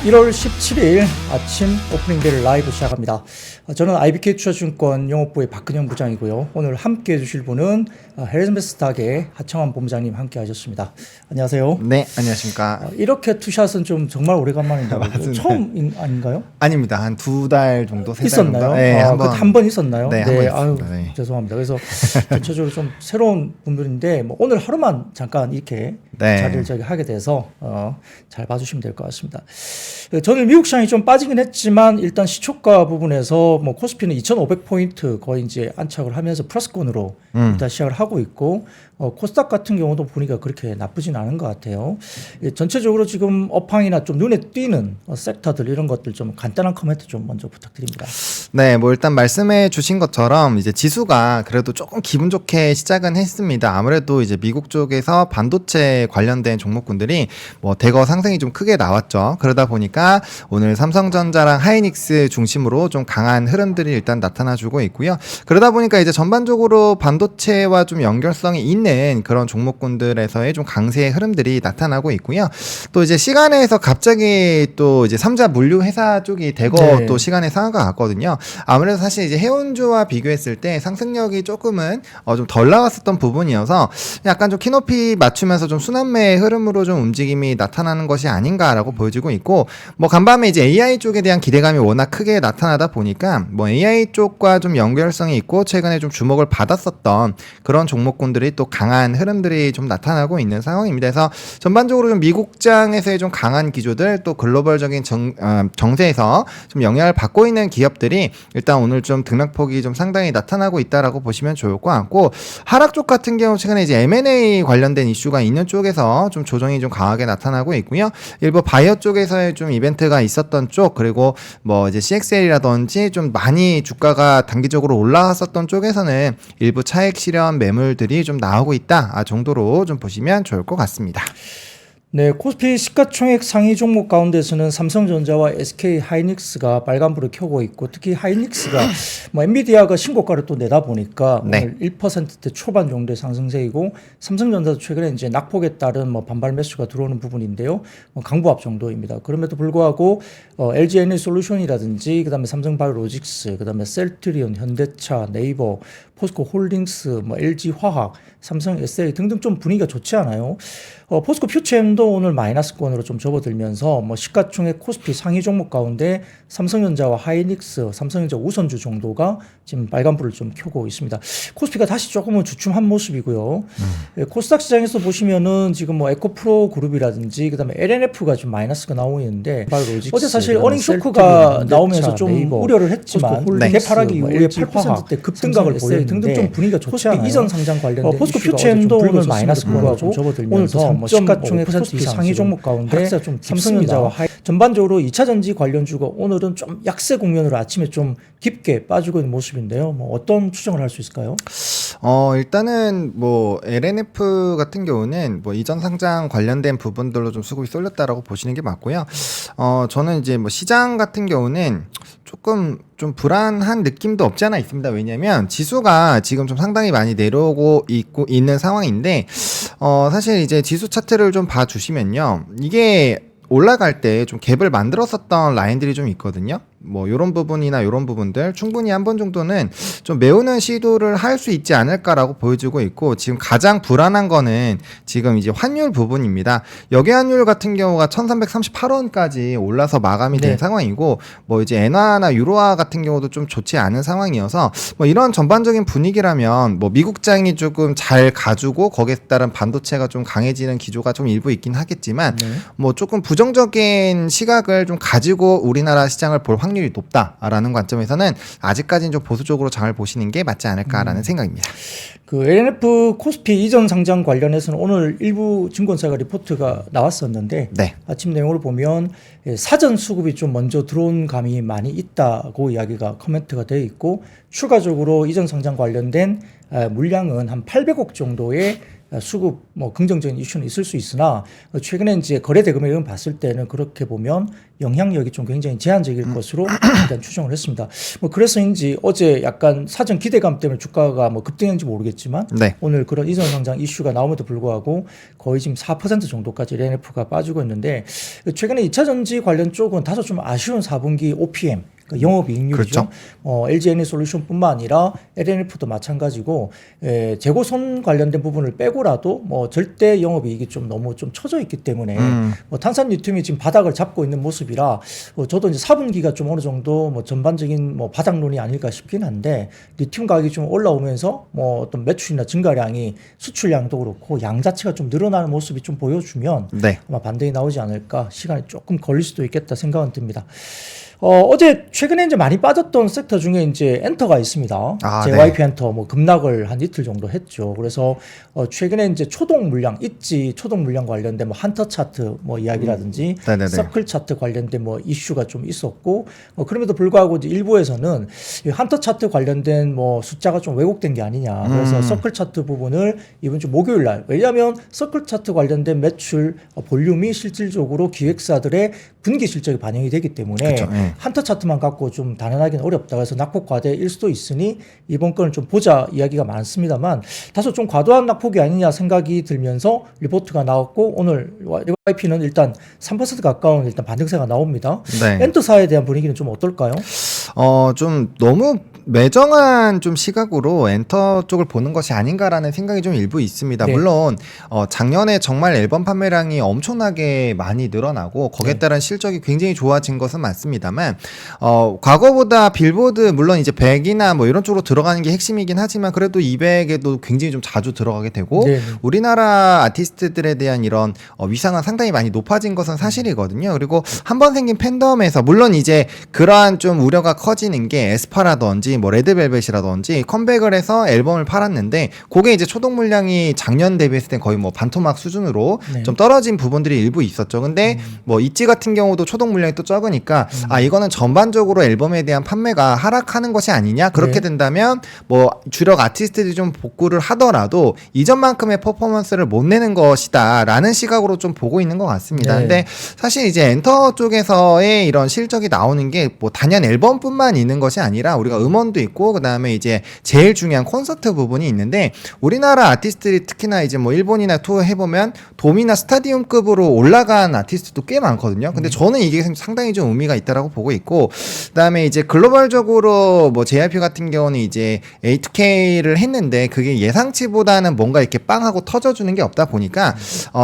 1월 17일 아침 오프닝 벨 라이브 시작합니다. 저는 IBK 투자증권 영업부의 박근영 부장이고요. 오늘 함께 해주실 분은 헬스메스탁의 하청환 본부장님 함께 하셨습니다. 안녕하세요. 네, 안녕하십니까. 이렇게 투샷은 좀 정말 오래간만인데 처음 아닌가요? 아닙니다. 한 2달 정도, 3달 있었나요? 정도. 네, 한 번 있었나요? 네, 한번 있었습니다. 네. 죄송합니다. 그래서 전체적으로 좀 새로운 분들인데 뭐 오늘 하루만 잠깐 이렇게 자리를 하게 돼서 잘 봐주시면 될 것 같습니다. 저는 미국 시장이 좀 빠지긴 했지만 일단 시초가 부분에서 뭐 코스피는 2,500포인트 거의 이제 안착을 하면서 플러스권으로 일단 시작을 하고 있고 코스닥 같은 경우도 보니까 그렇게 나쁘진 않은 것 같아요. 전체적으로 지금 업황이나 좀 눈에 띄는 섹터들 이런 것들 좀 간단한 코멘트 좀 먼저 부탁드립니다. 네, 뭐 일단 말씀해 주신 것처럼 이제 지수가 그래도 조금 기분 좋게 시작은 했습니다. 아무래도 이제 미국 쪽에서 반도체 관련된 종목군들이 뭐 대거 상승이 좀 크게 나왔죠. 그러다 보니까 오늘 삼성전자랑 하이닉스 중심으로 좀 강한 흐름들이 일단 나타나주고 있고요. 그러다 보니까 이제 전반적으로 반도체와 좀 연결성이 있는 그런 종목군들에서의 좀 강세의 흐름들이 나타나고 있고요. 또 이제 시간에서 갑자기 또 이제 삼자 물류 회사 쪽이 대거 또 시간에 상한가 갔거든요. 아무래도 사실 이제 해운주와 비교했을 때 상승력이 조금은 좀 덜 나왔었던 부분이어서 약간 좀 키높이 맞추면서 좀 순환매의 흐름으로 좀 움직임이 나타나는 것이 아닌가라고 보여지고 있고, 뭐 간밤에 이제 AI 쪽에 대한 기대감이 워낙 크게 나타나다 보니까 뭐 AI 쪽과 좀 연결성이 있고 최근에 좀 주목을 받았었던 그런 종목군들이 또 강한 흐름들이 좀 나타나고 있는 상황입니다. 그래서 전반적으로 좀 미국장에서의 좀 강한 기조들 또 글로벌적인 정세에서 좀 영향을 받고 있는 기업들이 일단 오늘 좀 등락폭이 좀 상당히 나타나고 있다라고 보시면 좋을 것 같고, 하락 쪽 같은 경우 최근에 이제 M&A 관련된 이슈가 있는 쪽에서 좀 조정이 좀 강하게 나타나고 있고요. 일부 바이오 쪽에서의 좀 이벤트가 있었던 쪽, 그리고 뭐 이제 CXL이라든지 좀 많이 주가가 단기적으로 올라왔었던 쪽에서는 일부 차익 실현 매물들이 좀 나오고 있다 정도로 좀 보시면 좋을 것 같습니다. 네, 코스피 시가총액 상위 종목 가운데서는 삼성전자와 SK 하이닉스가 빨간불을 켜고 있고, 특히 하이닉스가 뭐 엔비디아가 신고가를 또 내다 보니까 오늘 1%대 초반 정도의 상승세이고, 삼성전자도 최근에 이제 낙폭에 따른 뭐 반발 매수가 들어오는 부분인데요, 강보합 정도입니다. 그럼에도 불구하고 LG 에너지솔루션이라든지 그다음에 삼성바이오로직스, 그다음에 셀트리온, 현대차, 네이버, 포스코 홀딩스, 뭐 LG 화학, 삼성 SA 등등 좀 분위기가 좋지 않아요. 포스코 퓨처엠도 오늘 마이너스권으로 좀 접어들면서 뭐 시가총액 코스피 상위 종목 가운데 삼성전자와 하이닉스, 삼성전자 우선주 정도가 지금 빨간불을 좀 켜고 있습니다. 코스피가 다시 조금은 주춤한 모습이고요. 코스닥 시장에서 보시면은 지금 뭐 에코프로 그룹이라든지 그다음에 LNF가 좀 마이너스가 나오고 있는데, 어제 사실 어닝 쇼크가 나오면서 좀 우려를 했지만 대파락이 이후에 8%대 급등각을 보였는데 등등 좀 분위기가 좋지 않아요. 이전 상장 관련된 포스코 퓨처엠도 오늘 마이너스권으로 좀 접어들면서 뭐 시가총액 코스피 상위 종목 가운데 삼성전자와 전반적으로 2차 전지 관련주가 오늘은 좀 약세 국면으로 아침에 좀 깊게 빠지고 있는 모습인데요. 뭐 어떤 추정을 할 수 있을까요? 일단은 뭐 LNF 같은 경우는 뭐 이전 상장 관련된 부분들로 좀 수급이 쏠렸다라고 보시는 게 맞고요. 저는 이제 뭐 시장 같은 경우는 조금 좀 불안한 느낌도 없지 않아 있습니다. 왜냐면 지수가 지금 좀 상당히 많이 내려오고 있는 상황인데, 사실 이제 지수 차트를 좀 봐주시면요, 이게 올라갈 때 좀 갭을 만들었었던 라인들이 좀 있거든요. 뭐 요런 부분이나 요런 부분들 충분히 한 번 정도는 좀 메우는 시도를 할 수 있지 않을까라고 보여지고 있고, 지금 가장 불안한 거는 지금 이제 환율 부분입니다. 역외 환율 같은 경우가 1338원까지 올라서 마감이 된 상황이고, 뭐 이제 엔화나 유로화 같은 경우도 좀 좋지 않은 상황이어서 뭐 이런 전반적인 분위기라면 뭐 미국장이 조금 잘 가주고 거기에 따른 반도체가 좀 강해지는 기조가 좀 일부 있긴 하겠지만 뭐 조금 부정적인 시각을 좀 가지고 우리나라 시장을 볼 확률이 높다라는 관점에서는 아직까지는 좀 보수적으로 장을 보시는 게 맞지 않을까라는 생각입니다. 그 LNF 코스피 이전 상장 관련해서는 오늘 일부 증권사가 리포트가 나왔었는데 아침 내용을 보면 사전 수급이 좀 먼저 들어온 감이 많이 있다고 이야기가 코멘트가 되어 있고, 추가적으로 이전 상장 관련된 물량은 한 800억 정도의 수급 뭐 긍정적인 이슈는 있을 수 있으나 최근에 이제 거래 대금액을 봤을 때는 그렇게 보면 영향력이 좀 굉장히 제한적일 것으로 일단 추정을 했습니다. 뭐 그래서인지 어제 약간 사전 기대감 때문에 주가가 뭐 급등했는지 모르겠지만 네. 오늘 그런 이전 상장 이슈가 나옴에도 불구하고 거의 지금 4% 정도까지 LNF가 빠지고 있는데 최근에 2차 전지 관련 쪽은 다소 좀 아쉬운 4분기 OPM 영업이익률이죠. 그렇죠. LG 에너솔루션뿐만 아니라 LNF도 마찬가지고 재고손 관련된 부분을 빼고라도 뭐 절대 영업이익이 좀 너무 좀 처져 있기 때문에 뭐 탄산 리튬이 지금 바닥을 잡고 있는 모습이라 저도 이제 4분기가 좀 어느 정도 뭐 전반적인 뭐 바닥론이 아닐까 싶긴 한데 리튬 가격이 좀 올라오면서 뭐 어떤 매출이나 증가량이 수출량도 그렇고 양 자체가 좀 늘어나는 모습이 좀 보여주면 네. 아마 반등이 나오지 않을까 시간이 조금 걸릴 수도 있겠다 생각은 듭니다. 어제 최근에 이제 많이 빠졌던 섹터 중에 이제 엔터가 있습니다. JYP 네. 엔터 뭐 급락을 한 이틀 정도 했죠. 그래서 최근에 이제 초동 물량, 있지 초동 물량 관련된 뭐 한터 차트 뭐 이야기라든지 서클 차트 관련된 뭐 이슈가 좀 있었고 그럼에도 불구하고 이제 일부에서는 이 한터 차트 관련된 뭐 숫자가 좀 왜곡된 게 아니냐. 그래서 서클 차트 부분을 이번 주 목요일 날 왜냐하면 서클 차트 관련된 매출 볼륨이 실질적으로 기획사들의 분기 실적이 반영이 되기 때문에 그렇죠. 한터 차트만 갖고 좀 단언하기는 어렵다. 그래서 낙폭 과대일 수도 있으니 이번 건을 좀 보자 이야기가 많습니다만 다소 좀 과도한 낙폭이 아니냐 생각이 들면서 리포트가 나왔고 오늘 YP는 일단 3% 가까운 일단 반등세가 나옵니다. 네. 엔터사에 대한 분위기는 좀 어떨까요? 좀 너무 매정한 좀 시각으로 엔터 쪽을 보는 것이 아닌가라는 생각이 좀 일부 있습니다. 네. 물론 작년에 정말 앨범 판매량이 엄청나게 많이 늘어나고 거기에 따른 실적이 굉장히 좋아진 것은 맞습니다만 과거보다 빌보드 물론 이제 100이나 뭐 이런 쪽으로 들어가는 게 핵심이긴 하지만 그래도 200에도 굉장히 좀 자주 들어가게 되고 우리나라 아티스트들에 대한 이런 위상은 상당히 많이 높아진 것은 사실이거든요. 그리고 한번 생긴 팬덤에서 물론 이제 그러한 좀 우려가 커지는 게 에스파라든지 뭐 레드벨벳이라든지 컴백을 해서 앨범을 팔았는데 그게 이제 초동 물량이 작년 대비했을 땐 거의 뭐 반토막 수준으로 좀 떨어진 부분들이 일부 있었죠. 근데 뭐 있지 같은 경우도 초동 물량이 또 적으니까 이거는 전반적으로 앨범에 대한 판매가 하락하는 것이 아니냐 그렇게 된다면 뭐 주력 아티스트들이 좀 복구를 하더라도 이전만큼의 퍼포먼스를 못 내는 것이다 라는 시각으로 좀 보고 있는 것 같습니다. 근데 사실 이제 엔터 쪽에서의 이런 실적이 나오는 게 뭐 단연 앨범뿐만 있는 것이 아니라 우리가 음원도 있고 그 다음에 이제 제일 중요한 콘서트 부분이 있는데 우리나라 아티스트들이 특히나 이제 뭐 일본이나 투어 해보면 돔이나 스타디움급으로 올라간 아티스트도 꽤 많거든요. 근데 저는 이게 상당히 좀 의미가 있다라고 보고 있고 그 다음에 이제 글로벌적으로 뭐 JYP 같은 경우는 이제 A2K를 했는데 그게 예상치보다는 뭔가 이렇게 빵 하고 터져주는 게 없다 보니까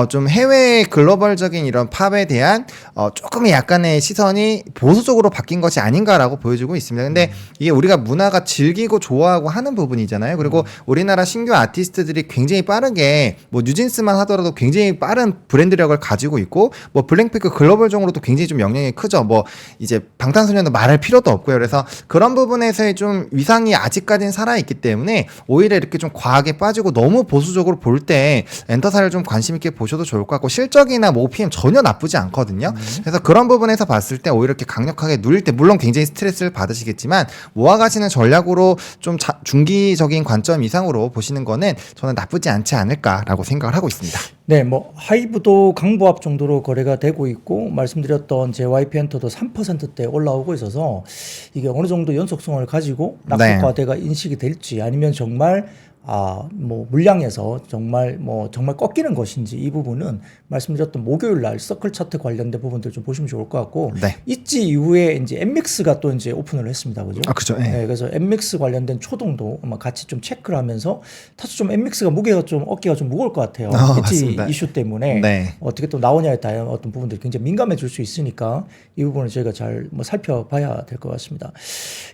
좀 해외 글로벌적인 이런 팝에 대한 조금 약간의 시선이 보수적으로 바뀐 것이 아닌가라고 보여주고 있습니다. 근데 이게 우리가 문화가 즐기고 좋아하고 하는 부분이잖아요. 그리고 우리나라 신규 아티스트들이 굉장히 빠르게 뭐 뉴진스만 하더라도 굉장히 빠른 브랜드력을 가지고 있고 뭐 블랙핑크 글로벌적으로도 굉장히 좀 영향이 크죠. 뭐 이제 방탄소년도 말할 필요도 없고요. 그래서 그런 부분에서의 좀 위상이 아직까지는 살아있기 때문에 오히려 이렇게 좀 과하게 빠지고 너무 보수적으로 볼 때 엔터사를 좀 관심 있게 보셔도 좋을 것 같고 실적이나 뭐 OPM 전혀 나쁘지 않거든요. 그래서 그런 부분에서 봤을 때 오히려 이렇게 강력하게 누릴 때 물론 굉장히 스트레스를 받으시겠지만 모아가시는 전략으로 좀 중기적인 관점 이상으로 보시는 거는 저는 나쁘지 않지 않을까라고 생각을 하고 있습니다. 네, 뭐 하이브도 강보합 정도로 거래가 되고 있고 말씀드렸던 JYP 엔터도 3%대 올라오고 있어서 이게 어느 정도 연속성을 가지고 낙폭 과대가 인식이 될지 아니면 정말 뭐 물량에서 정말 꺾이는 것인지 이 부분은 말씀드렸던 목요일 날 서클 차트 관련된 부분들 좀 보시면 좋을 것 같고 있지 이후에 이제 엠믹스가 또 이제 오픈을 했습니다, 그죠? 그렇죠. 네, 그래서 엠믹스 관련된 초동도 아마 같이 좀 체크를 하면서 다소 좀 엠믹스가 무게가 좀 어깨가 좀 무거울 것 같아요. 있지 맞습니다. 이슈 때문에 어떻게 또 나오냐에 따른 어떤 부분들이 굉장히 민감해질 수 있으니까 이 부분을 저희가 잘 뭐 살펴봐야 될 것 같습니다.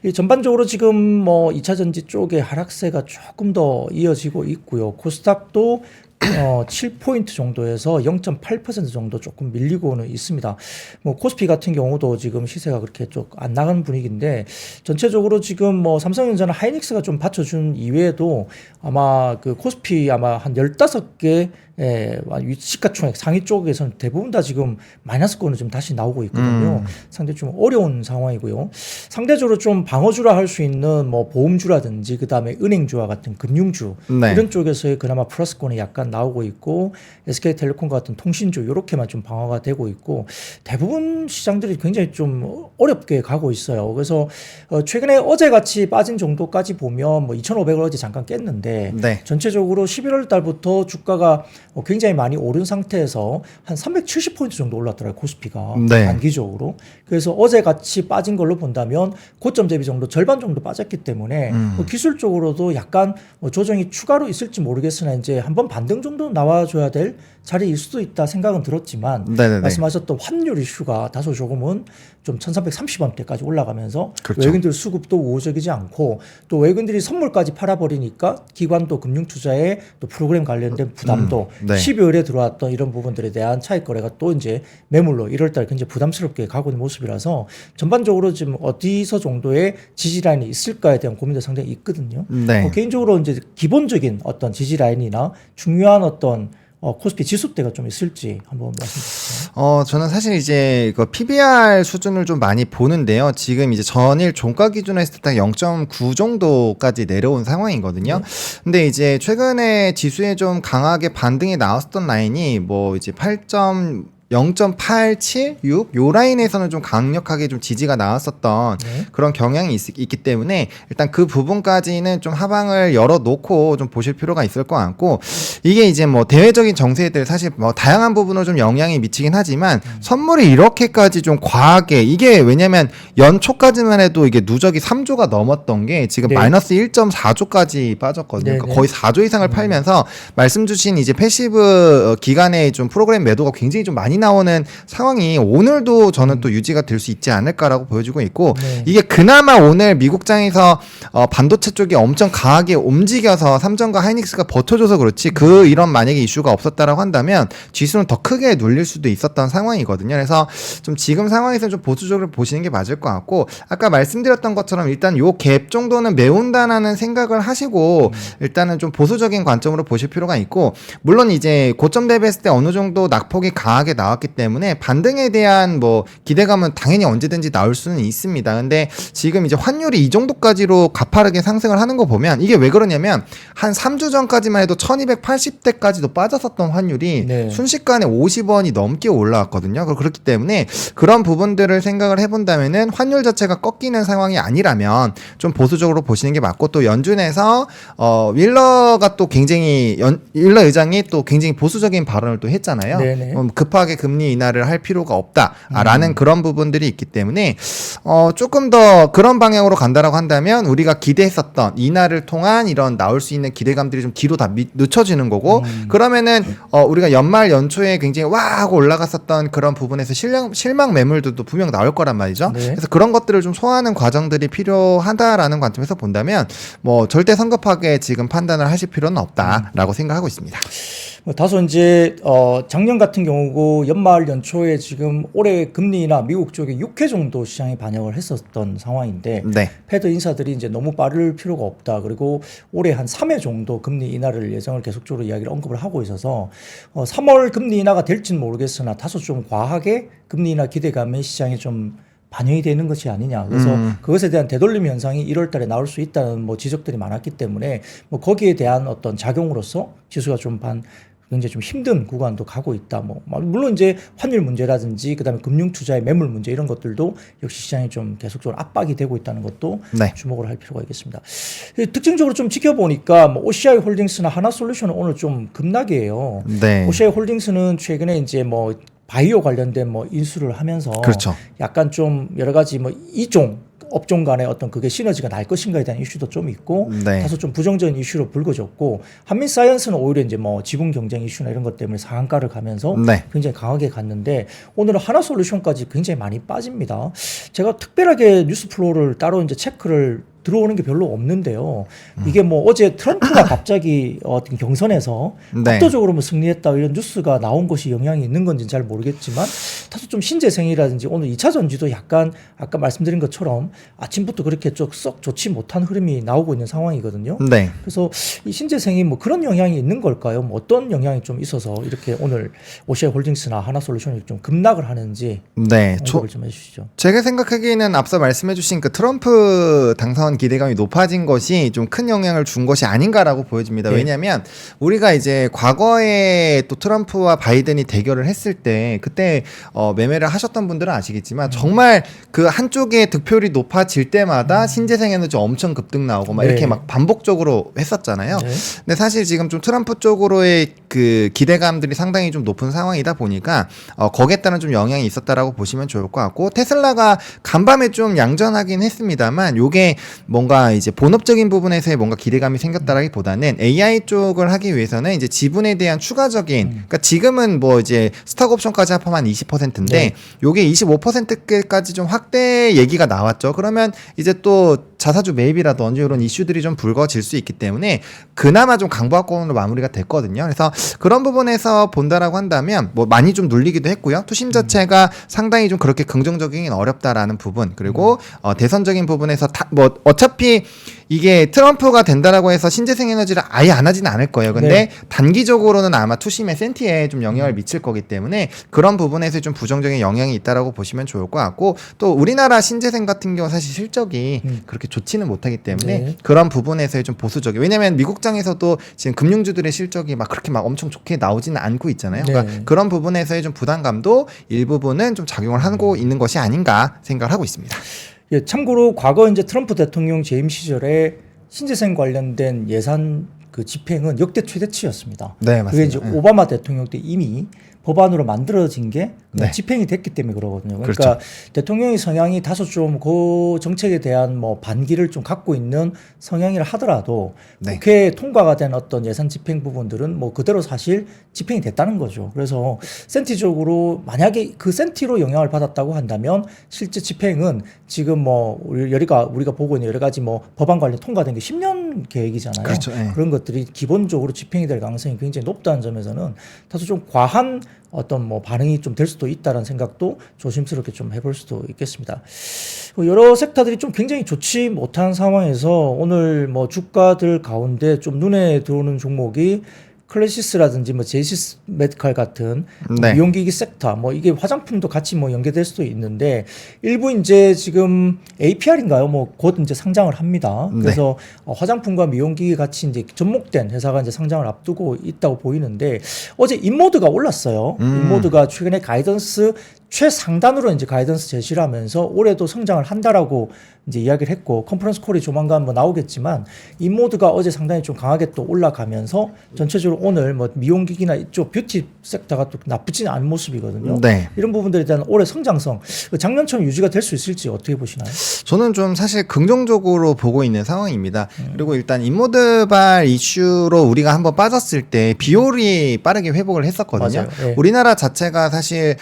이 전반적으로 지금 뭐 2차 전지 쪽의 하락세가 조금 더 이어지고 있고요. 코스닥도 7포인트 정도에서 0.8% 정도 조금 밀리고는 있습니다. 뭐 코스피 같은 경우도 지금 시세가 그렇게 좀 안 나가는 분위기인데 전체적으로 지금 뭐 삼성전자나 하이닉스가 좀 받쳐준 이외에도 아마 그 코스피 아마 한 15개 시가총액 상위 쪽에서는 대부분 다 지금 마이너스권은 좀 다시 나오고 있거든요. 상당히 좀 어려운 상황이고요. 상대적으로 좀 방어주라 할 수 있는 뭐 보험주라든지 그다음에 은행주와 같은 금융주 네. 이런 쪽에서의 그나마 플러스권이 약간 나오고 있고 SK텔레콤과 같은 통신주 이렇게만 좀 방어가 되고 있고 대부분 시장들이 굉장히 좀 어렵게 가고 있어요. 그래서 최근에 어제같이 빠진 정도까지 보면 뭐 2,500을 어제 잠깐 깼는데 네. 전체적으로 11월 달부터 주가가 굉장히 많이 오른 상태에서 한 370포인트 정도 올랐더라고요. 코스피가 네. 단기적으로. 그래서 어제같이 빠진 걸로 본다면 고점 대비 정도 절반 정도 빠졌기 때문에 뭐 기술적으로도 약간 뭐 조정이 추가로 있을지 모르겠으나 이제 한번 반등 정도 나와줘야 될 자리일 수도 있다 생각은 들었지만 네네네. 말씀하셨던 환율 이슈가 다소 조금은 좀 1330원대까지 올라가면서 그렇죠. 외국인들 수급도 우호적이지 않고 또 외국인들이 선물까지 팔아버리니까 기관도 금융투자에 또 프로그램 관련된 부담도 네. 12월에 들어왔던 이런 부분들에 대한 차익 거래가 또 이제 매물로 1월달 굉장히 부담스럽게 가고 있는 모습이라서 전반적으로 지금 어디서 정도의 지지 라인이 있을까에 대한 고민도 상당히 있거든요. 네. 개인적으로 이제 기본적인 어떤 지지 라인이나 중요한 어떤 코스피 지수대가 좀 있을지 한번 말씀 주세요. 저는 사실 이제 그 PBR 수준을 좀 많이 보는데요. 지금 이제 전일 종가 기준으로 했을 때 0.9 정도까지 내려온 상황이거든요. 근데 이제 최근에 지수에 좀 강하게 반등이 나왔었던 라인이 뭐 이제 0.876 요 라인에서는 좀 강력하게 좀 지지가 나왔었던 그런 경향이 있기 때문에 일단 그 부분까지는 좀 하방을 열어놓고 좀 보실 필요가 있을 것 같고 이게 이제 뭐 대외적인 정세들 사실 뭐 다양한 부분으로 좀 영향이 미치긴 하지만 선물이 이렇게까지 좀 과하게 이게 왜냐면 연초까지만 해도 이게 누적이 3조가 넘었던 게 지금 네. 마이너스 1.4조까지 빠졌거든요. 그러니까 네. 거의 4조 이상을 팔면서 말씀 주신 이제 패시브 기간에 좀 프로그램 매도가 굉장히 좀 많이 나오는 상황이 오늘도 저는 또 유지가 될 수 있지 않을까라고 보여지고 있고 네. 이게 그나마 오늘 미국장에서 반도체 쪽이 엄청 강하게 움직여서 삼성과 하이닉스가 버텨줘서 그렇지 이런 만약에 이슈가 없었다라고 한다면 지수는 더 크게 눌릴 수도 있었던 상황이거든요. 그래서 좀 지금 상황에서는 좀 보수적으로 보시는 게 맞을 것 같고 아까 말씀드렸던 것처럼 일단 요 갭 정도는 메운다라는 생각을 하시고 일단은 좀 보수적인 관점으로 보실 필요가 있고 물론 이제 고점 대비했을 때 어느 정도 낙폭이 강하게 나왔기 때문에 반등에 대한 뭐 기대감은 당연히 언제든지 나올 수는 있습니다. 근데 지금 이제 환율이 이 정도까지로 가파르게 상승을 하는 거 보면 이게 왜 그러냐면 한 3주 전까지만 해도 1280대까지도 빠졌었던 환율이 네. 순식간에 50원이 넘게 올라왔거든요. 그렇기 때문에 그런 부분들을 생각을 해본다면은 환율 자체가 꺾이는 상황이 아니라면 좀 보수적으로 보시는 게 맞고 또 연준에서 윌러가 또 굉장히 윌러 의장이 또 굉장히 보수적인 발언을 또 했잖아요. 네네. 급하게 금리 인하를 할 필요가 없다라는 그런 부분들이 있기 때문에 조금 더 그런 방향으로 간다라고 한다면 우리가 기대했었던 인하를 통한 이런 나올 수 있는 기대감들이 좀 뒤로 다 늦춰지는 거고 그러면은 우리가 연말 연초에 굉장히 와 하고 올라갔었던 그런 부분에서 실망 매물들도 분명 나올 거란 말이죠. 네. 그래서 그런 것들을 좀 소화하는 과정들이 필요하다라는 관점에서 본다면 뭐 절대 성급하게 지금 판단을 하실 필요는 없다라고 생각하고 있습니다. 다소 이제 작년 같은 경우고 연말 연초에 지금 올해 금리나 미국 쪽에 6회 정도 시장에 반영을 했었던 상황인데 네. 패드 인사들이 이제 너무 빠를 필요가 없다. 그리고 올해 한 3회 정도 금리 인하를 예정을 계속적으로 이야기를 언급을 하고 있어서 3월 금리 인하가 될지는 모르겠으나 다소 좀 과하게 금리 인하 기대감이 시장에 좀 반영이 되는 것이 아니냐. 그래서 그것에 대한 되돌림 현상이 1월 달에 나올 수 있다는 뭐 지적들이 많았기 때문에 뭐 거기에 대한 어떤 작용으로서 지수가 좀 굉장히 좀 힘든 구간도 가고 있다. 물론 이제 환율 문제라든지 그다음에 금융 투자의 매물 문제 이런 것들도 역시 시장이 좀 계속적으로 압박이 되고 있다는 것도 네. 주목을 할 필요가 있겠습니다. 특징적으로 좀 지켜보니까 뭐 OCI 홀딩스나 하나솔루션은 오늘 좀 급락이에요. 네. OCI 홀딩스는 최근에 이제 뭐 바이오 관련된 뭐 인수를 하면서 그렇죠. 약간 좀 여러 가지 뭐 업종 간의 어떤 그게 시너지가 날 것인가에 대한 이슈도 좀 있고 네. 다소 좀 부정적인 이슈로 불거졌고 한민사이언스는 오히려 이제 뭐 지분 경쟁 이슈나 이런 것 때문에 상한가를 가면서 네. 굉장히 강하게 갔는데 오늘은 하나솔루션까지 굉장히 많이 빠집니다. 제가 특별하게 뉴스 플로우를 따로 이제 체크를 들어오는 게 별로 없는데요. 이게 뭐 어제 트럼프가 갑자기 어떤 경선에서 네. 압도적으로 뭐 승리했다 이런 뉴스가 나온 것이 영향이 있는 건지는 잘 모르겠지만 다소 좀 신재생이라든지 오늘 2차 전지도 약간 아까 말씀드린 것처럼 아침부터 그렇게 썩 좋지 못한 흐름이 나오고 있는 상황이거든요. 네. 그래서 이 신재생이 뭐 그런 영향이 있는 걸까요? 뭐 어떤 영향이 좀 있어서 이렇게 오늘 오시아 홀딩스나 하나솔루션이 좀 급락을 하는지 네. 언급을 좀 해주시죠. 제가 생각하기에는 앞서 말씀해주신 그 트럼프 당선 기대감이 높아진 것이 좀 큰 영향을 준 것이 아닌가라고 보여집니다. 네. 왜냐하면 우리가 이제 과거에 또 트럼프와 바이든이 대결을 했을 때 그때 매매를 하셨던 분들은 아시겠지만 정말 그 한쪽의 득표율이 높아질 때마다 신재생 에너지 엄청 급등 나오고 막 네. 이렇게 막 반복적으로 했었잖아요. 네. 근데 사실 지금 좀 트럼프 쪽으로의 그 기대감들이 상당히 좀 높은 상황이다 보니까 거기에 따른 좀 영향이 있었다라고 보시면 좋을 것 같고 테슬라가 간밤에 좀 양전하긴 했습니다만 요게 뭔가 이제 본업적인 부분에서의 뭔가 기대감이 생겼다라기보다는 AI 쪽을 하기 위해서는 이제 지분에 대한 추가적인 그러니까 지금은 뭐 이제 스톡 옵션까지 합하면 20%인데 네. 요게 25%까지 좀 확대 얘기가 나왔죠. 그러면 이제 또 자사주 매입이라든지 이런 이슈들이 좀 불거질 수 있기 때문에 그나마 좀 강보합권으로 마무리가 됐거든요. 그래서 그런 부분에서 본다라고 한다면 뭐 많이 좀 눌리기도 했고요. 투심 자체가 상당히 좀 그렇게 긍정적이긴 어렵다라는 부분 그리고 대선적인 부분에서 뭐 어차피 이게 트럼프가 된다라고 해서 신재생 에너지를 아예 안 하지는 않을 거예요. 근데 네. 단기적으로는 아마 투심의 센티에 좀 영향을 미칠 거기 때문에 그런 부분에서 좀 부정적인 영향이 있다라고 보시면 좋을 것 같고 또 우리나라 신재생 같은 경우 사실 실적이 그렇게 좋지는 못하기 때문에 네. 그런 부분에서의 좀 보수적인 왜냐하면 미국장에서도 지금 금융주들의 실적이 막 그렇게 막 엄청 좋게 나오지는 않고 있잖아요. 네. 그러니까 그런 부분에서의 좀 부담감도 일부분은 좀 작용을 하고 있는 것이 아닌가 생각을 하고 있습니다. 예, 참고로 과거 이제 트럼프 대통령 재임 시절에 신재생 관련된 예산 그 집행은 역대 최대치였습니다. 네, 그게 이제 맞습니다. 오바마 대통령 때 이미 법안으로 만들어진 게 네. 집행이 됐기 때문에 그러거든요. 그러니까 그렇죠. 대통령의 성향이 다소 좀 그 정책에 대한 뭐 반기를 좀 갖고 있는 성향이라 하더라도 네. 국회에 통과가 된 어떤 예산 집행 부분들은 뭐 그대로 사실 집행이 됐다는 거죠. 그래서 센티적으로 만약에 그 센티로 영향을 받았다고 한다면 실제 집행은 지금 뭐 우리가 보고 있는 여러 가지 뭐 법안 관련 통과된 게 10년 계획이잖아요. 그렇죠. 네. 그런 것들이 기본적으로 집행이 될 가능성이 굉장히 높다는 점에서는 다소 좀 과한 어떤 뭐 반응이 좀 될 수도 있다는 생각도 조심스럽게 좀 해볼 수도 있겠습니다. 여러 섹터들이 좀 굉장히 좋지 못한 상황에서 오늘 뭐 주가들 가운데 좀 눈에 들어오는 종목이 클래시스라든지 뭐 제이시스 메디칼 같은 네. 미용기기 섹터 뭐 이게 화장품도 같이 뭐 연계될 수도 있는데 일부 이제 지금 APR인가요? 뭐 곧 이제 상장을 합니다. 그래서 화장품과 미용기기 같이 이제 접목된 회사가 이제 상장을 앞두고 있다고 보이는데 어제 인모드가 올랐어요. 인모드가 최근에 가이던스 최상단으로 이제 가이던스 제시를 하면서 올해도 성장을 한다라고 이제 이야기를 했고 컨퍼런스 콜이 조만간 뭐 나오겠지만 인모드가 어제 상당히 좀 강하게 또 올라가면서 전체적으로 오늘 뭐 미용기기나 이쪽 뷰티 섹터가 또 나쁘지는 않은 모습이거든요. 네. 이런 부분들에 대한 올해 성장성 작년처럼 유지가 될 수 있을지 어떻게 보시나요? 저는 좀 사실 긍정적으로 보고 있는 상황입니다. 그리고 일단 인모드발 이슈로 우리가 한번 빠졌을 때 비올이 빠르게 회복을 했었거든요. 맞아요. 네. 우리나라 자체가 사실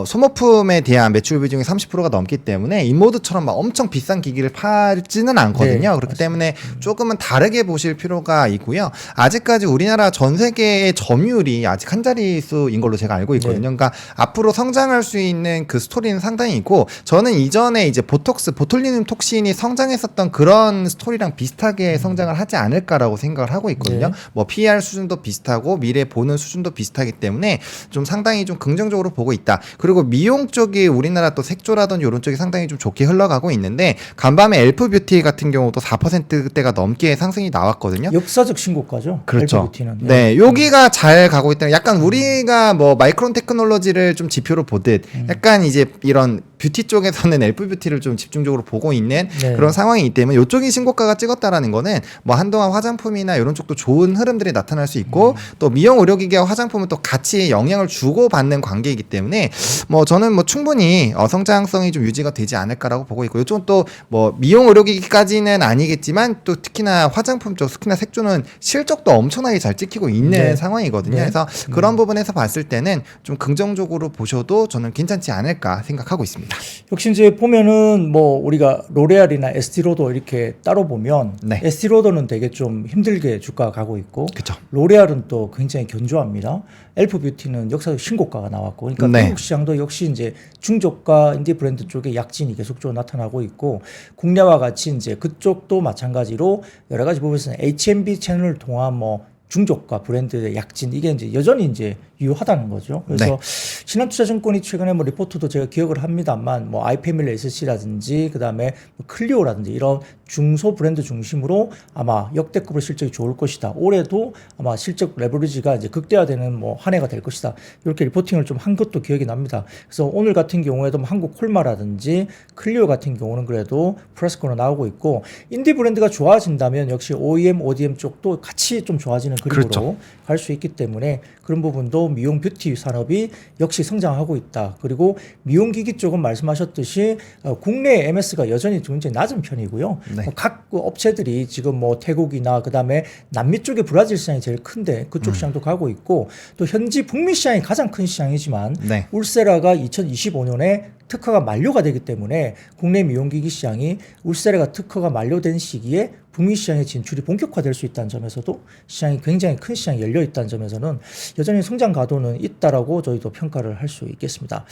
소모품에 대한 매출 비중이 30%가 넘기 때문에 인모드처럼 막 엄청 비싼 기기를 팔지는 않거든요. 네, 그렇기 때문에 조금은 다르게 보실 필요가 있고요. 아직까지 우리나라 전 세계의 점유율이 아직 한 자릿수인 걸로 제가 알고 있거든요. 네. 그러니까 앞으로 성장할 수 있는 그 스토리는 상당히 있고 저는 이전에 이제 보톨리눔 톡신이 성장했었던 그런 스토리랑 비슷하게 성장을 하지 않을까라고 생각을 하고 있거든요. 네. 뭐 PER 수준도 비슷하고 미래 보는 수준도 비슷하기 때문에 좀 상당히 좀 긍정적으로 보고 있다. 그리고 미용 쪽이 우리나라 또 색조라든지 이런 쪽이 상당히 좀 좋게 흘러가고 있는데 간밤에 엘프 뷰티 같은 경우도 4%대가 넘게 상승이 나왔거든요. 역사적 신고가죠. 그렇죠. LPBT는. 네, 여기가 잘 가고 있다. 약간 우리가 뭐 마이크론 테크놀로지를 좀 지표로 보듯 약간 이제 이런 뷰티 쪽에서는 엘프 뷰티를 좀 집중적으로 보고 있는 네. 그런 상황이기 때문에 이쪽이 신고가가 찍었다라는 거는 뭐 한동안 화장품이나 이런 쪽도 좋은 흐름들이 나타날 수 있고 또 미용 의료기기와 화장품은 또 같이 영향을 주고 받는 관계이기 때문에 뭐 저는 뭐 충분히 성장성이 좀 유지가 되지 않을까라고 보고 있고 이쪽은 또 뭐 미용 의료기기까지는 아니겠지만 또 특히나 화장품 쪽 특히나 색조는 실적도 엄청나게 잘 찍히고 있는 네. 상황이거든요. 네. 그래서 그런 부분에서 봤을 때는 좀 긍정적으로 보셔도 저는 괜찮지 않을까 생각하고 있습니다. 있습니다. 역시 이제 보면은 뭐 우리가 로레알이나 에스티로더 이렇게 따로 보면 네. 에스티로더는 되게 좀 힘들게 주가가 가고 있고 그쵸. 로레알은 또 굉장히 견조합니다. 엘프 뷰티는 역사적 신고가가 나왔고 그러니까 네. 미국 시장도 역시 이제 중저가 인디 브랜드 쪽에 약진이 계속적으로 나타나고 있고 국내와 같이 이제 그쪽도 마찬가지로 여러 가지 부분에서 H&B 채널을 통한 뭐 중저가 브랜드의 약진 이게 이제 여전히 이제 유효하다는 거죠. 그래서 네. 신한투자증권이 최근에 뭐 리포트도 제가 기억을 합니다만 뭐 아이패밀리 SC라든지 그다음에 뭐 클리오라든지 이런 중소 브랜드 중심으로 아마 역대급으로 실적이 좋을 것이다. 올해도 아마 실적 레버리지가 이제 극대화되는 뭐 한 해가 될 것이다. 이렇게 리포팅을 좀 한 것도 기억이 납니다. 그래서 오늘 같은 경우에도 뭐 한국 콜마라든지 클리오 같은 경우는 그래도 플러스권으로 나오고 있고 인디 브랜드가 좋아진다면 역시 OEM, ODM 쪽도 같이 좀 좋아지는 그림으로 그렇죠. 갈 수 있기 때문에 그런 부분도 미용 뷰티 산업이 역시 성장하고 있다. 그리고 미용기기 쪽은 말씀하셨듯이 국내 MS가 여전히 굉장히 낮은 편이고요. 네. 각 업체들이 지금 뭐 태국이나 그다음에 남미 쪽에 브라질 시장이 제일 큰데 그쪽 시장도 가고 있고 또 현지 북미 시장이 가장 큰 시장이지만 네. 울세라가 2025년에 특허가 만료가 되기 때문에 국내 미용기기 시장이 울세라가 특허가 만료된 시기에 북미 시장의 진출이 본격화될 수 있다는 점에서도 시장이 굉장히 큰 시장이 열려 있다는 점에서는 여전히 성장 가도는 있다라고 저희도 평가를 할 수 있겠습니다.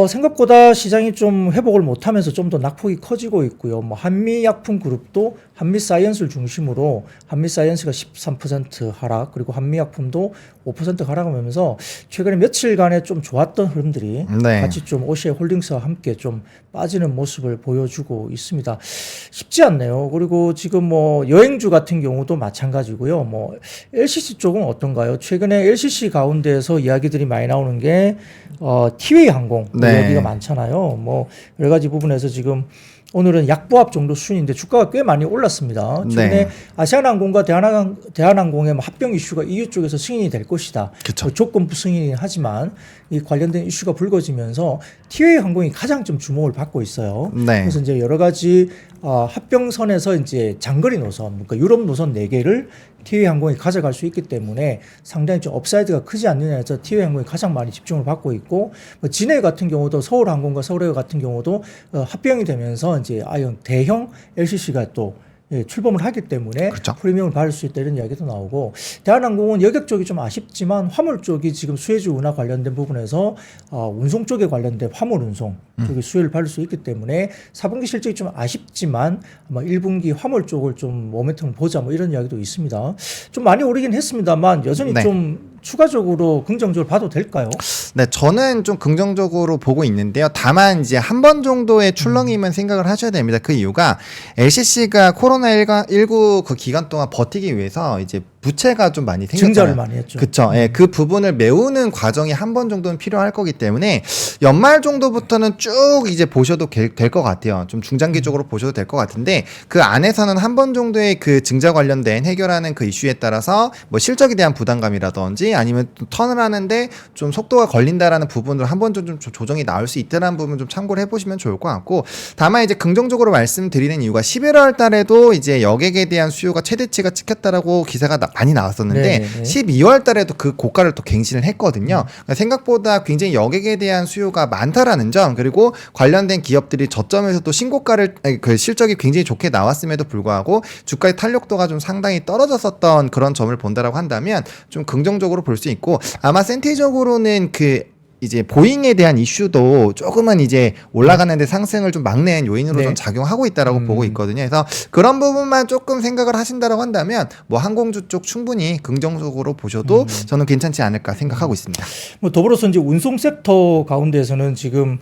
생각보다 시장이 좀 회복을 못하면서 좀 더 낙폭이 커지고 있고요. 뭐 한미약품그룹도 한미사이언스를 중심으로 한미사이언스가 13% 하락, 그리고 한미약품도 5% 하락하면서 최근에 며칠간에 좀 좋았던 흐름들이 네. 같이 좀 오시아 홀딩스와 함께 좀 빠지는 모습을 보여주고 있습니다. 쉽지 않네요. 그리고 지금 뭐 여행주 같은 경우도 마찬가지고요. 뭐 LCC 쪽은 어떤가요? 최근에 LCC 가운데에서 이야기들이 많이 나오는 게 티웨이 항공 네. 여기가 많잖아요. 뭐 여러 가지 부분에서 지금 오늘은 약보합 정도 수준인데 주가가 꽤 많이 올랐습니다. 최근에 네. 아시아나항공과 대한항공의 뭐 합병 이슈가 EU 쪽에서 승인이 될 것이다. 그쵸. 뭐 조건부 승인이긴 하지만 이 관련된 이슈가 불거지면서 티웨이 항공이 가장 좀 주목을 받고 있어요. 네. 그래서 이제 여러 가지 합병선에서 이제 장거리 노선, 그러니까 유럽 노선 4개를 티웨이 항공이 가져갈 수 있기 때문에 상당히 좀 업사이드가 크지 않느냐 해서 티웨이 항공이 가장 많이 집중을 받고 있고 뭐 진해 같은 경우도 서울항공과 서울에어 같은 경우도 합병이 되면서 이제 대형 LCC가 또 출범을 하기 때문에 그렇죠. 프리미엄을 받을 수 있다 이런 이야기도 나오고 대한항공은 여객 쪽이 좀 아쉽지만 화물 쪽이 지금 수혜주 운하 관련된 부분에서 운송 쪽에 관련된 화물 운송 쪽이 수혜를 받을 수 있기 때문에 4분기 실적이 좀 아쉽지만 아마 1분기 화물 쪽을 좀 모멘텀을 보자 뭐 이런 이야기도 있습니다. 좀 많이 오르긴 했습니다만 여전히 네. 좀 추가적으로 긍정적으로 봐도 될까요? 네, 저는 좀 긍정적으로 보고 있는데요. 다만 이제 한 번 정도의 출렁임은 생각을 하셔야 됩니다. 그 이유가 LCC가 코로나19 그 기간 동안 버티기 위해서 이제 부채가 좀 많이 생겼잖아요. 증자를 많이 했죠. 그렇죠. 예, 그 부분을 메우는 과정이 한 번 정도는 필요할 거기 때문에 연말 정도부터는 쭉 이제 보셔도 될 것 같아요. 좀 중장기적으로 보셔도 될 것 같은데 그 안에서는 한 번 정도의 그 증자 관련된 해결하는 그 이슈에 따라서 뭐 실적에 대한 부담감이라든지 아니면 또 턴을 하는데 좀 속도가 걸린다라는 부분을 한 번 좀 조정이 나올 수 있다는 부분 좀 참고를 해보시면 좋을 것 같고 다만 이제 긍정적으로 말씀드리는 이유가 11월 달에도 이제 여객에 대한 수요가 최대치가 찍혔다라고 기사가 많이 나왔었는데 네네네. 12월 달에도 그 고가를 또 갱신을 했거든요. 그러니까 생각보다 굉장히 여객에 대한 수요가 많다라는 점 그리고 관련된 기업들이 저점에서 또 신고가를 그 실적이 굉장히 좋게 나왔음에도 불구하고 주가의 탄력도가 좀 상당히 떨어졌었던 그런 점을 본다라고 한다면 좀 긍정적으로 볼 수 있고 아마 센티적으로는 그 이제 보잉에 대한 이슈도 조금은 이제 올라가는데 상승을 좀 막는 요인으로 네. 좀 작용하고 있다라고 보고 있거든요. 그래서 그런 부분만 조금 생각을 하신다라고 한다면 뭐 항공주 쪽 충분히 긍정적으로 보셔도 저는 괜찮지 않을까 생각하고 있습니다. 뭐 더불어서 이제 운송 섹터 가운데에서는 지금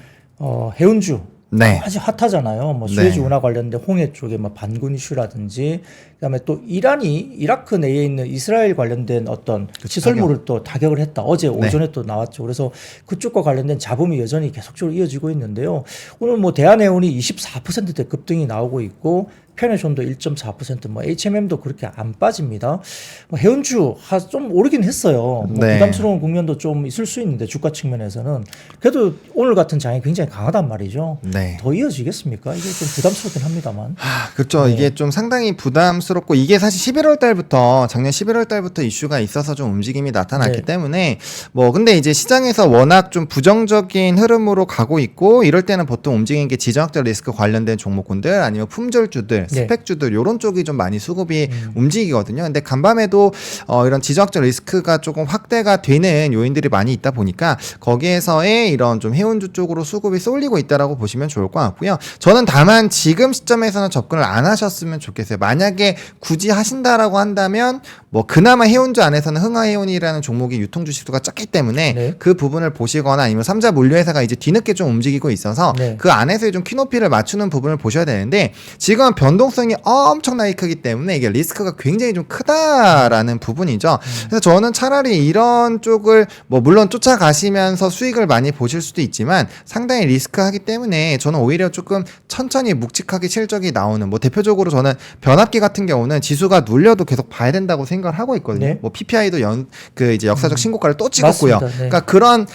해운주 네. 아주 핫하잖아요. 뭐 수에즈 운하 관련된 홍해 쪽에 뭐 반군 이슈라든지 그다음에 또 이란이 이라크 내에 있는 이스라엘 관련된 어떤 시설물을 또 타격을 했다. 어제 오전에 또 나왔죠. 그래서 그쪽과 관련된 잡음이 여전히 계속적으로 이어지고 있는데요. 오늘 뭐 대한해운이 24%대 급등이 나오고 있고 페네존도 1.4%, 뭐 HMM도 그렇게 안 빠집니다. 뭐 해운주 좀 오르긴 했어요. 뭐 네. 부담스러운 국면도 좀 있을 수 있는데 주가 측면에서는 그래도 오늘 같은 장이 굉장히 강하단 말이죠. 네. 더 이어지겠습니까? 이게 좀 부담스럽긴 합니다만. 그렇죠. 네. 이게 좀 상당히 부담스럽고 이게 사실 11월 달부터 작년 11월 달부터 이슈가 있어서 좀 움직임이 나타났기 네. 때문에 뭐 근데 이제 시장에서 워낙 좀 부정적인 흐름으로 가고 있고 이럴 때는 보통 움직이는 게 지정학적 리스크 관련된 종목군들 아니면 품절주들, 네. 스펙주들 요런 쪽이 좀 많이 수급이 움직이거든요. 근데 간밤에도 이런 지정학적 리스크가 조금 확대가 되는 요인들이 많이 있다 보니까 거기에서의 이런 좀 해운주 쪽으로 수급이 쏠리고 있다라고 보시면 좋을 것 같고요. 저는 다만 지금 시점에서는 접근을 안 하셨으면 좋겠어요. 만약에 굳이 하신다라고 한다면 뭐 그나마 해운주 안에서는 흥하해운이라는 종목이 유통 주식수가 작기 때문에 네. 그 부분을 보시거나 아니면 삼자 물류회사가 이제 뒤늦게 좀 움직이고 있어서 네. 그 안에서의 좀 키높이를 맞추는 부분을 보셔야 되는데 지금은 변동성이 엄청나게 크기 때문에 이게 리스크가 굉장히 좀 크다라는 부분이죠. 그래서 저는 차라리 이런 쪽을 뭐 물론 쫓아가시면서 수익을 많이 보실 수도 있지만 상당히 리스크하기 때문에 저는 오히려 조금 천천히 묵직하게 실적이 나오는 뭐 대표적으로 저는 변압기 같은 경우는 지수가 눌려도 계속 봐야 된다고 생각을 하고 있거든요. 네. 뭐 PPI도 이제 역사적 신고가를 또 찍었고요. 맞습니다. 네. 그러니까 그런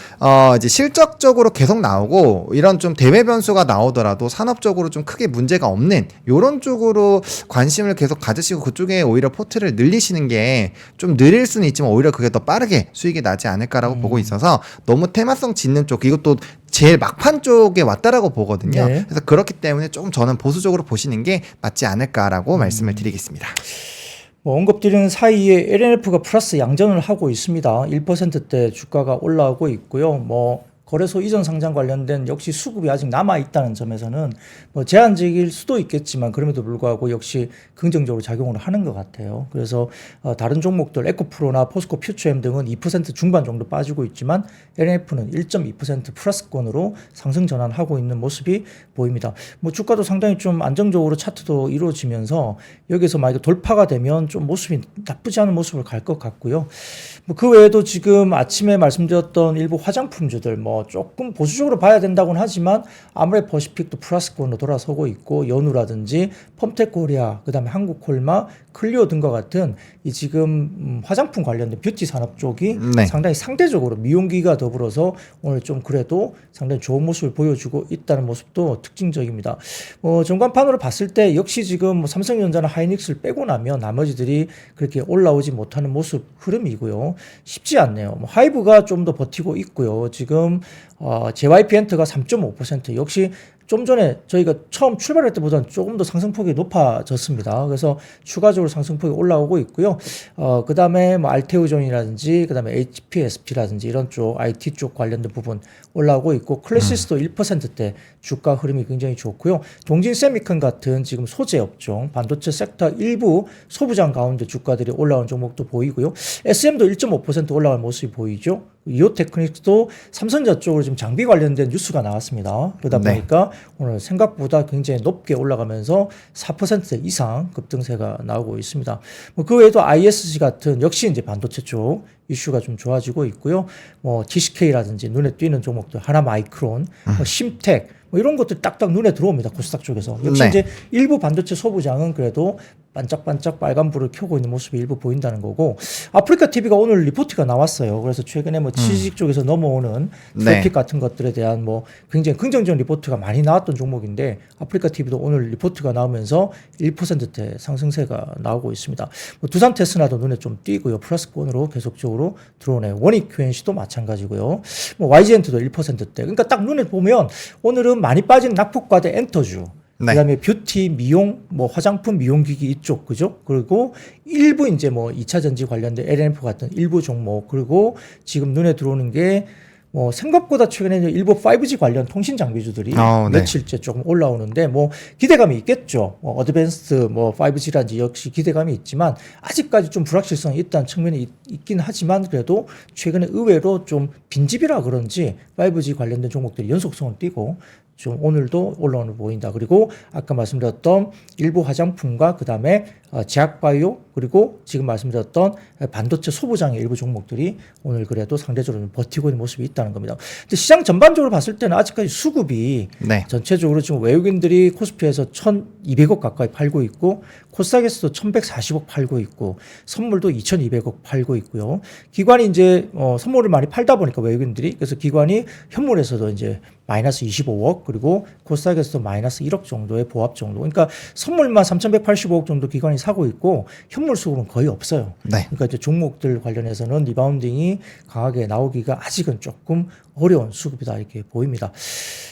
이제 실적적으로 계속 나오고 이런 좀 대외 변수가 나오더라도 산업적으로 좀 크게 문제가 없는 이런 쪽으로 관심을 계속 가지시고 그쪽에 오히려 포트를 늘리시는 게 좀 느릴 수는 있지만 오히려 그게 더 빠르게 수익이 나지 않을까라고 보고 있어서 너무 테마성 짓는 쪽 이것도 제일 막판 쪽에 왔다라고 보거든요. 네. 그래서 그렇기 때문에 좀 저는 보수적으로 보시는 게 맞지 않을까라고 말씀을 드리겠습니다. 뭐 언급드리는 사이에 LNF가 플러스 양전을 하고 있습니다. 1%대 주가가 올라오고 있고요. 뭐 거래소 이전 상장 관련된 역시 수급이 아직 남아 있다는 점에서는 뭐 제한적일 수도 있겠지만 그럼에도 불구하고 역시 긍정적으로 작용을 하는 것 같아요. 그래서 다른 종목들 에코프로나 포스코 퓨처엠 등은 2% 중반 정도 빠지고 있지만 LNF는 1.2% 플러스권으로 상승 전환하고 있는 모습이 보입니다. 뭐 주가도 상당히 좀 안정적으로 차트도 이루어지면서 여기서 만약에 돌파가 되면 좀 모습이 나쁘지 않은 모습을 갈 것 같고요. 뭐 그 외에도 지금 아침에 말씀드렸던 일부 화장품주들 뭐 조금 보수적으로 봐야 된다고는 하지만 아무래 퍼시픽도 플러스권으로 돌아서고 있고 연우라든지 펌텍코리아 그다음에 한국콜마 클리오 등과 같은 이 지금 화장품 관련된 뷰티 산업 쪽이 네. 상당히 상대적으로 미용기가 더불어서 오늘 좀 그래도 상당히 좋은 모습을 보여주고 있다는 모습도 특징적입니다. 전관판으로 봤을 때 역시 지금 뭐 삼성전자나 하이닉스를 빼고 나면 나머지들이 그렇게 올라오지 못하는 모습 흐름이고요. 쉽지 않네요. 뭐 하이브가 좀 더 버티고 있고요. 지금 JYP엔트가 3.5% 역시 좀 전에 저희가 처음 출발할 때보다는 조금 더 상승폭이 높아졌습니다. 그래서 추가적으로 상승폭이 올라오고 있고요. 그 다음에 뭐 알테오존이라든지, 그 다음에 HPSP라든지 이런 쪽 IT 쪽 관련된 부분 올라오고 있고, 클래시스도 1%대 주가 흐름이 굉장히 좋고요. 동진 세미컨 같은 지금 소재 업종, 반도체 섹터 일부 소부장 가운데 주가들이 올라온 종목도 보이고요. SM도 1.5% 올라갈 모습이 보이죠. 이오테크닉스도 삼성전자 쪽으로 지금 장비 관련된 뉴스가 나왔습니다. 그러다 보니까 오늘 생각보다 굉장히 높게 올라가면서 4% 이상 급등세가 나오고 있습니다. 뭐 그 외에도 ISC 같은 역시 이제 반도체 쪽 이슈가 좀 좋아지고 있고요. 뭐 TCK라든지 눈에 띄는 종목들, 하나마이크론, 뭐 심텍 뭐 이런 것들 딱딱 눈에 들어옵니다. 코스닥 쪽에서. 역시 이제 일부 반도체 소부장은 그래도 반짝반짝 빨간불을 켜고 있는 모습이 일부 보인다는 거고, 아프리카 TV가 오늘 리포트가 나왔어요. 그래서 최근에 뭐 취직 쪽에서 넘어오는 트래픽 같은 것들에 대한 뭐 굉장히 긍정적인 리포트가 많이 나왔던 종목인데, 아프리카 TV도 오늘 리포트가 나오면서 1%대 상승세가 나오고 있습니다. 뭐 두산 테스나도 눈에 좀 띄고요. 플러스권으로 계속적으로 들어오네요. 원익 QNC도 마찬가지고요. 뭐 YG엔트도 1%대. 그러니까 딱 눈에 보면 오늘은 많이 빠진 낙폭과대 엔터주. 그다음에 뷰티, 미용, 뭐 화장품, 미용기기 이쪽 그죠? 그리고 일부 이제 뭐 2차 전지 관련된 LNF 같은 일부 종목, 그리고 지금 눈에 들어오는 게 뭐 생각보다 최근에 일부 5G 관련 통신 장비주들이 며칠째 조금 올라오는데 뭐 기대감이 있겠죠. 어드밴스드 뭐 5G라든지 역시 기대감이 있지만 아직까지 좀 불확실성이 있다는 측면이 있긴 하지만 그래도 최근에 의외로 좀 빈집이라 그런지 5G 관련된 종목들이 연속성을 띠고 좀 오늘도 올라오는 보인다. 그리고 아까 말씀드렸던 일부 화장품과 그 다음에 제약바이오 그리고 지금 말씀드렸던 반도체 소부장의 일부 종목들이 오늘 그래도 상대적으로 좀 버티고 있는 모습이 있다는 겁니다. 근데 시장 전반적으로 봤을 때는 아직까지 수급이 네. 전체적으로 지금 외국인들이 코스피에서 1,200억 가까이 팔고 있고 코스닥에서도 1,140억 팔고 있고 선물도 2,200억 팔고 있고요. 기관이 이제 선물을 많이 팔다 보니까 외국인들이 그래서 기관이 현물에서도 이제 마이너스 25억 그리고 코스닥에서도 마이너스 1억 정도의 보합 정도. 그러니까 선물만 3,185억 정도 기관이 사고 있고 현물 수급은 거의 없어요. 네. 그러니까 이제 종목들 관련해서는 리바운딩이 강하게 나오기가 아직은 조금 어려운 수급이다 이렇게 보입니다.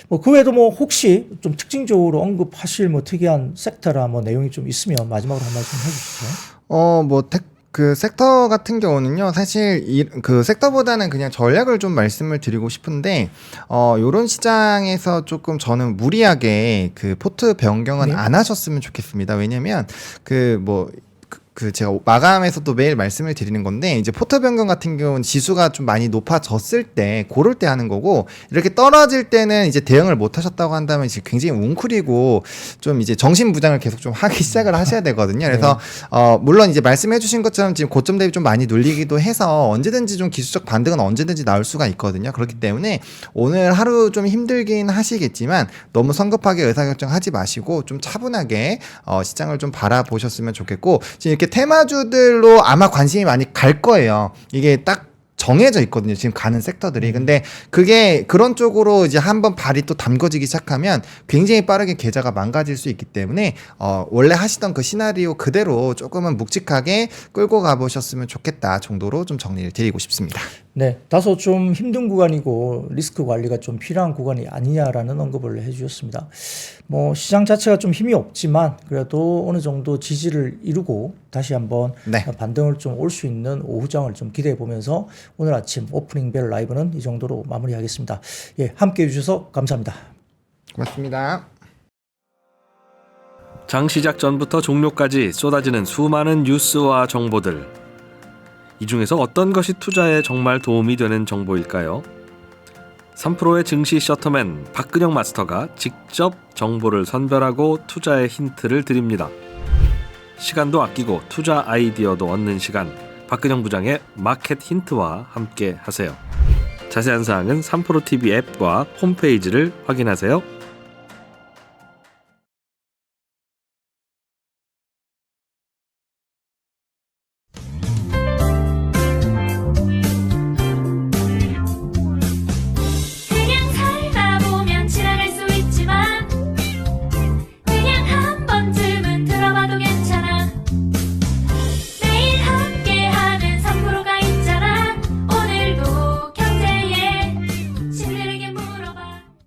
뭐 그 외에도 뭐 혹시 좀 특징적으로 언급하실 뭐 특이한 섹터나 뭐 내용이 좀 있으면 마지막으로 한 말씀 해주시죠. 그 섹터 같은 경우는요, 사실 그 섹터보다는 그냥 전략을 좀 말씀을 드리고 싶은데, 요런 시장에서 조금 저는 무리하게 그 포트 변경은 네. 안 하셨으면 좋겠습니다. 왜냐면 제가 마감에서도 매일 말씀을 드리는 건데, 이제 포트 변경 같은 경우는 지수가 좀 많이 높아졌을 때, 고를 때 하는 거고, 이렇게 떨어질 때는 이제 대응을 못 하셨다고 한다면 이제 굉장히 웅크리고, 좀 이제 정신부장을 계속 좀 하기 시작을 하셔야 되거든요. 그래서, 물론 이제 말씀해 주신 것처럼 지금 고점 대비 좀 많이 눌리기도 해서 언제든지 좀 기술적 반등은 언제든지 나올 수가 있거든요. 그렇기 때문에 오늘 하루 좀 힘들긴 하시겠지만, 너무 성급하게 의사결정 하지 마시고, 좀 차분하게, 시장을 좀 바라보셨으면 좋겠고, 지금 이렇게 테마주들로 아마 관심이 많이 갈 거예요. 이게 딱 정해져 있거든요. 지금 가는 섹터들이. 근데 그게 그런 쪽으로 이제 한번 발이 또 담궈지기 시작하면 굉장히 빠르게 계좌가 망가질 수 있기 때문에 원래 하시던 그 시나리오 그대로 조금은 묵직하게 끌고 가보셨으면 좋겠다 정도로 좀 정리를 드리고 싶습니다. 네, 다소 좀 힘든 구간이고 리스크 관리가 좀 필요한 구간이 아니냐라는 언급을 해주셨습니다. 뭐 시장 자체가 좀 힘이 없지만 그래도 어느 정도 지지를 이루고 다시 한번 네. 반등을 좀 올 수 있는 오후장을 좀 기대해 보면서 오늘 아침 오프닝 벨 라이브는 이 정도로 마무리하겠습니다. 예, 함께 해주셔서 감사합니다. 고맙습니다. 장 시작 전부터 종료까지 쏟아지는 수많은 뉴스와 정보들. 이 중에서 어떤 것이 투자에 정말 도움이 되는 정보일까요? 3프로의 증시 셔터맨 박근영 마스터가 직접 정보를 선별하고 투자의 힌트를 드립니다. 시간도 아끼고 투자 아이디어도 얻는 시간, 박근영 부장의 마켓 힌트와 함께 하세요. 자세한 사항은 3프로TV 앱과 홈페이지를 확인하세요.